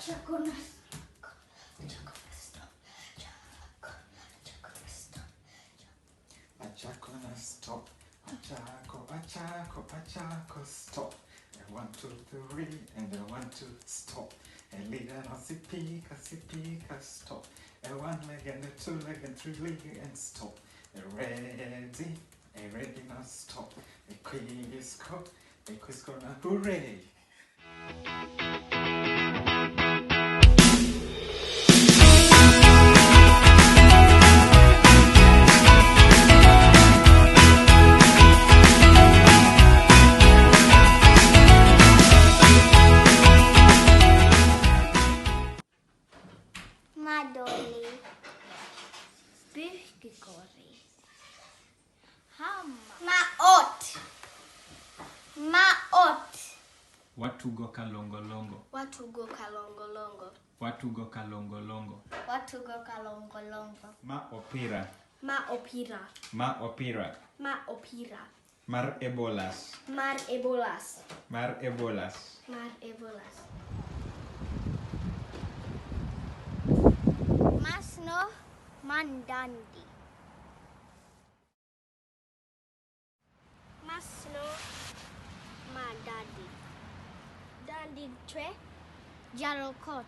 Achakona stop. Achako, stop. And 1, 2, 3, and then 1, 2, stop. And lead and sipika, stop. And 1 leg and a 2 leg and 3 leg and stop. And ready now, stop. And Quisco, now hooray. Madoli, Birkikori, Hamma, Maot, Watugo kalongolongo. Watugo kalongolongo, Watugo kalongolongo. Watugo kalongolongo, Maopira. Maopira, Maopira. Maopira, Mar ebolas. Mar ebolas, Mar ebolas. Mar ebolas. Masno mandandi. Masno mandadi. Dandi tre jarokot.